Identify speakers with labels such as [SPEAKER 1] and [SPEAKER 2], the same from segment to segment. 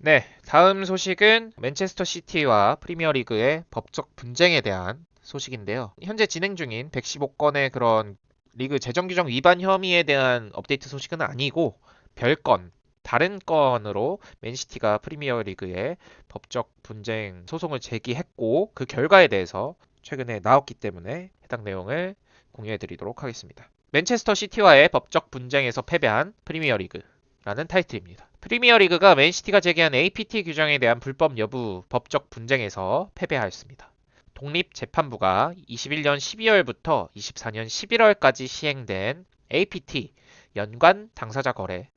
[SPEAKER 1] 네, 다음 소식은 맨체스터 시티와 프리미어리그의 법적 분쟁에 대한 소식인데요. 현재 진행 중인 115건의 그런 리그 재정 규정 위반 혐의에 대한 업데이트 소식은 아니고 별건, 다른 건으로 맨시티가 프리미어리그에 법적 분쟁 소송을 제기했고 그 결과에 대해서 최근에 나왔기 때문에 해당 내용을 공유해 드리도록 하겠습니다. 맨체스터 시티와의 법적 분쟁에서 패배한 프리미어리그라는 타이틀입니다. 프리미어리그가 맨시티가 제기한 APT 규정에 대한 불법 여부 법적 분쟁에서 패배하였습니다. 독립재판부가 21년 12월부터 24년 11월까지 시행된 APT 연관 당사자 거래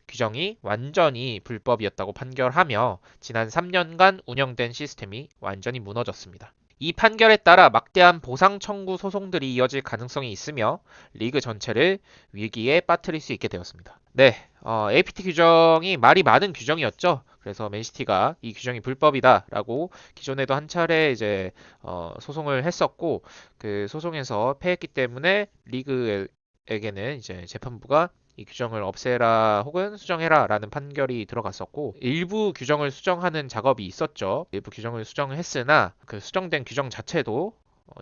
[SPEAKER 1] 규정이 완전히 불법이었다고 판결하며 지난 3년간 운영된 시스템이 완전히 무너졌습니다. 이 판결에 따라 막대한 보상 청구 소송들이 이어질 가능성이 있으며 리그 전체를 위기에 빠뜨릴 수 있게 되었습니다. 네, APT 규정이 말이 많은 규정이었죠. 그래서 맨시티가 이 규정이 불법이다라고 기존에도 한 차례 이제 소송을 했었고 그 소송에서 패했기 때문에 리그에게는 이제 재판부가 이 규정을 없애라 혹은 수정해라 라는 판결이 들어갔었고 일부 규정을 수정하는 작업이 있었죠. 일부 규정을 수정했으나 그 수정된 규정 자체도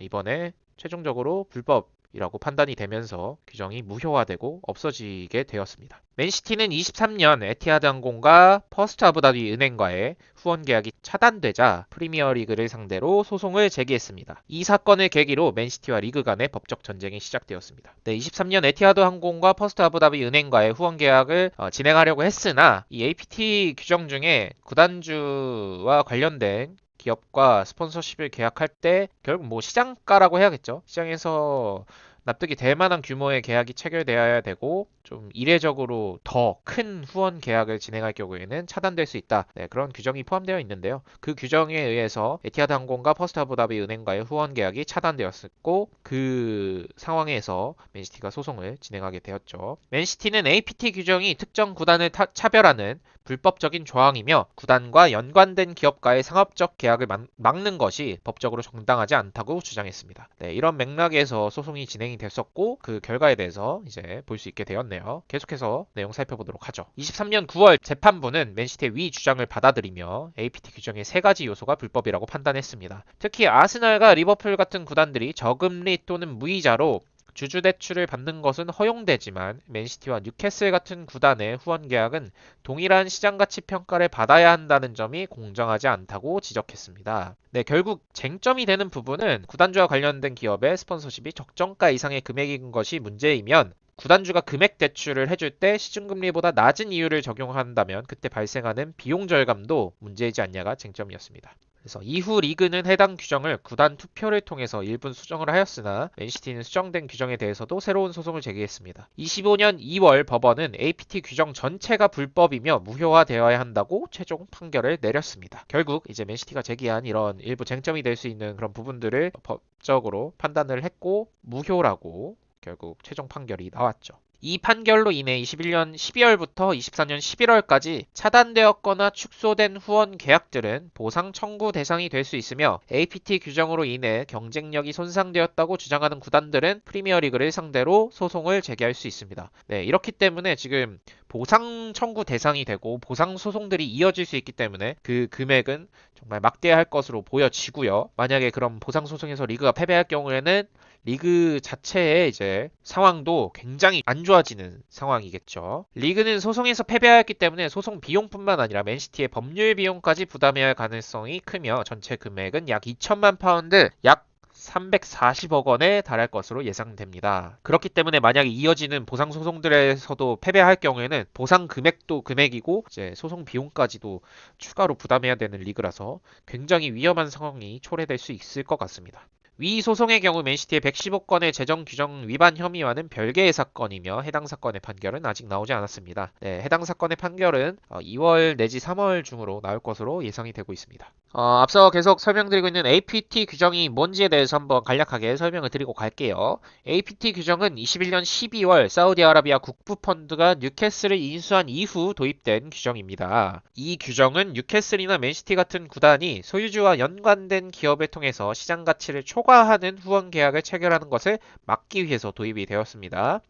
[SPEAKER 1] 이번에 최종적으로 불법이라고 판단이 되면서 규정이 무효화되고 없어지게 되었습니다. 맨시티는 23년 에티하드 항공과 퍼스트 아부다비 은행과의 후원 계약이 차단되자 프리미어리그를 상대로 소송을 제기했습니다. 이 사건을 계기로 맨시티와 리그 간의 법적 전쟁이 시작되었습니다. 네, 23년 에티하드 항공과 퍼스트 아부다비 은행과의 후원 계약을 진행하려고 했으나 이 APT 규정 중에 구단주와 관련된 기업과 스폰서십을 계약할 때 결국 뭐 시장가라고 해야겠죠. 시장에서 납득이 될 만한 규모의 계약이 체결되어야 되고 좀 이례적으로 더 큰 후원 계약을 진행할 경우에는 차단될 수 있다. 네, 그런 규정이 포함되어 있는데요. 그 규정에 의해서 에티하드 항공과 퍼스트 아부다비 은행과의 후원 계약이 차단되었고 그 상황에서 맨시티가 소송을 진행하게 되었죠. 맨시티는 APT 규정이 특정 구단을 차별하는 불법적인 조항이며 구단과 연관된 기업과의 상업적 계약을 막는 것이 법적으로 정당하지 않다고 주장했습니다. 네, 이런 맥락에서 소송이 진행이 됐었고 그 결과에 대해서 이제 볼 수 있게 되었네요. 계속해서 내용 살펴보도록 하죠. 23년 9월 재판부는 맨시티의 위 주장을 받아들이며 APT 규정의 세 가지 요소가 불법이라고 판단했습니다. 특히 아스날과 리버풀 같은 구단들이 저금리 또는 무이자로 주주 대출을 받는 것은 허용되지만 맨시티와 뉴캐슬 같은 구단의 후원 계약은 동일한 시장 가치 평가를 받아야 한다는 점이 공정하지 않다고 지적했습니다. 네, 결국 쟁점이 되는 부분은 구단주와 관련된 기업의 스폰서십이 적정가 이상의 금액인 것이 문제이면 구단주가 금액 대출을 해줄 때 시중금리보다 낮은 이율을 적용한다면 그때 발생하는 비용 절감도 문제이지 않냐가 쟁점이었습니다. 그래서 이후 리그는 해당 규정을 구단 투표를 통해서 일부 수정을 하였으나 맨시티는 수정된 규정에 대해서도 새로운 소송을 제기했습니다. 25년 2월 법원은 APT 규정 전체가 불법이며 무효화되어야 한다고 최종 판결을 내렸습니다. 결국 이제 맨시티가 제기한 이런 일부 쟁점이 될 수 있는 그런 부분들을 법적으로 판단을 했고 무효라고 결국 최종 판결이 나왔죠. 이 판결로 인해 21년 12월부터 24년 11월까지 차단되었거나 축소된 후원 계약들은 보상 청구 대상이 될 수 있으며 APT 규정으로 인해 경쟁력이 손상되었다고 주장하는 구단들은 프리미어리그를 상대로 소송을 제기할 수 있습니다. 네, 이렇기 때문에 지금 보상 청구 대상이 되고 보상 소송들이 이어질 수 있기 때문에 그 금액은 정말 막대할 것으로 보여지고요. 만약에 그런 보상 소송에서 리그가 패배할 경우에는 리그 자체의 이제 상황도 굉장히 안 좋아지는 상황이겠죠. 리그는 소송에서 패배하였기 때문에 소송 비용뿐만 아니라 맨시티의 법률 비용까지 부담해야 할 가능성이 크며 전체 금액은 약 2천만 파운드, 약 340억 원에 달할 것으로 예상됩니다. 그렇기 때문에 만약에 이어지는 보상 소송들에서도 패배할 경우에는 보상 금액도 금액이고 이제 소송 비용까지도 추가로 부담해야 되는 리그라서 굉장히 위험한 상황이 초래될 수 있을 것 같습니다. 위 소송의 경우 맨시티의 115건의 재정 규정 위반 혐의와는 별개의 사건이며 해당 사건의 판결은 아직 나오지 않았습니다. 네, 해당 사건의 판결은 2월 내지 3월 중으로 나올 것으로 예상이 되고 있습니다. 앞서 계속 설명드리고 있는 APT 규정이 뭔지에 대해서 한번 간략하게 설명을 드리고 갈게요. APT 규정은 21년 12월 사우디아라비아 국부펀드가 뉴캐슬을 인수한 이후 도입된 규정입니다. 이 규정은 뉴캐슬이나 맨시티 같은 구단이 소유주와 연관된 기업을 통해서 시장 가치를 초과하는 후원 계약을 체결하는 것을 막기 위해서 도입이 되었습니다.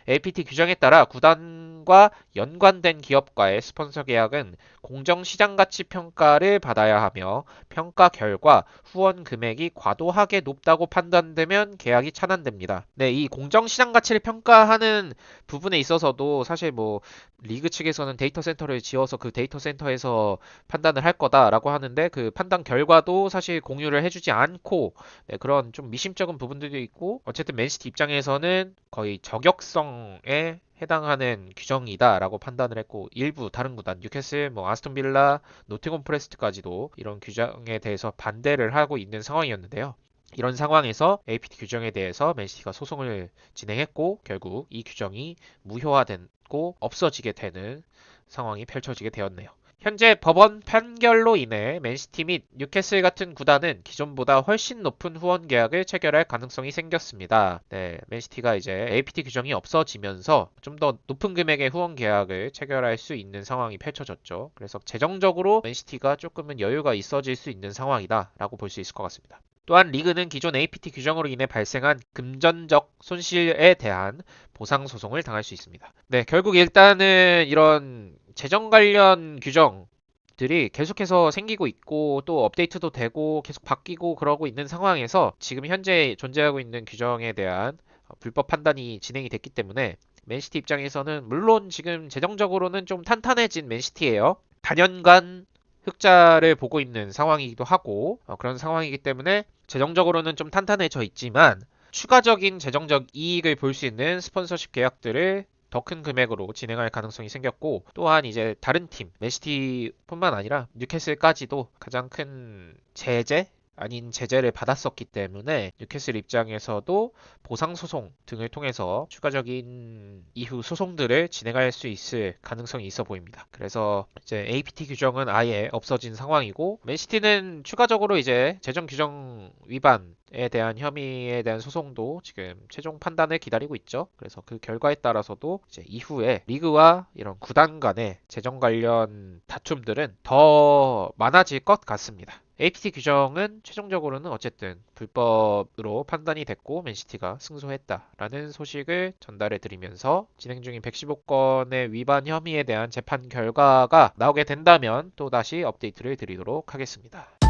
[SPEAKER 1] APT 규정에 따라 구단과 연관된 기업과의 스폰서 계약은 공정시장가치 평가를 받아야 하며 평가 결과 후원 금액이 과도하게 높다고 판단되면 계약이 차단됩니다. 네, 이 공정시장 가치를 평가하는 부분에 있어서도 사실 뭐 리그 측에서는 데이터 센터를 지어서 그 데이터 센터에서 판단을 할 거다라고 하는데 그 판단 결과도 사실 공유를 해주지 않고 네, 그런 좀 미심쩍은 부분들도 있고 어쨌든 맨시티 입장에서는 거의 저격성에 해당하는 규정이다라고 판단을 했고 일부 다른 구단 뉴캐슬, 뭐 아스톤 빌라, 노팅엄 포레스트까지도 이런 규정에 대해서 반대를 하고 있는 상황이었는데요. 이런 상황에서 APT 규정에 대해서 맨시티가 소송을 진행했고 결국 이 규정이 무효화되고 없어지게 되는 상황이 펼쳐지게 되었네요. 현재 법원 판결로 인해 맨시티 및 뉴캐슬 같은 구단은 기존보다 훨씬 높은 후원 계약을 체결할 가능성이 생겼습니다. 네, 맨시티가 이제 APT 규정이 없어지면서 좀 더 높은 금액의 후원 계약을 체결할 수 있는 상황이 펼쳐졌죠. 그래서 재정적으로 맨시티가 조금은 여유가 있어질 수 있는 상황이다라고 볼 수 있을 것 같습니다. 또한 리그는 기존 APT 규정으로 인해 발생한 금전적 손실에 대한 보상 소송을 당할 수 있습니다. 네, 결국 일단은 이런 재정 관련 규정들이 계속해서 생기고 있고 또 업데이트도 되고 계속 바뀌고 그러고 있는 상황에서 지금 현재 존재하고 있는 규정에 대한 불법 판단이 진행이 됐기 때문에 맨시티 입장에서는 물론 지금 재정적으로는 좀 탄탄해진 맨시티예요. 단연간 흑자를 보고 있는 상황이기도 하고 그런 상황이기 때문에 재정적으로는 좀 탄탄해져 있지만 추가적인 재정적 이익을 볼 수 있는 스폰서십 계약들을 더 큰 금액으로 진행할 가능성이 생겼고 또한 이제 다른 팀 맨시티뿐만 아니라 뉴캐슬까지도 가장 큰 제재 아닌 제재를 받았었기 때문에 뉴캐슬 입장에서도 보상 소송 등을 통해서 추가적인 이후 소송들을 진행할 수 있을 가능성이 있어 보입니다. 그래서 이제 APT 규정은 아예 없어진 상황이고 맨시티는 추가적으로 이제 재정 규정 위반에 대한 혐의에 대한 소송도 지금 최종 판단을 기다리고 있죠. 그래서 그 결과에 따라서도 이제 이후에 리그와 이런 구단 간의 재정 관련 다툼들은 더 많아질 것 같습니다. APT 규정은 최종적으로는 어쨌든 불법으로 판단이 됐고 맨시티가 승소했다라는 소식을 전달해 드리면서 진행 중인 115건의 위반 혐의에 대한 재판 결과가 나오게 된다면 또다시 업데이트를 드리도록 하겠습니다.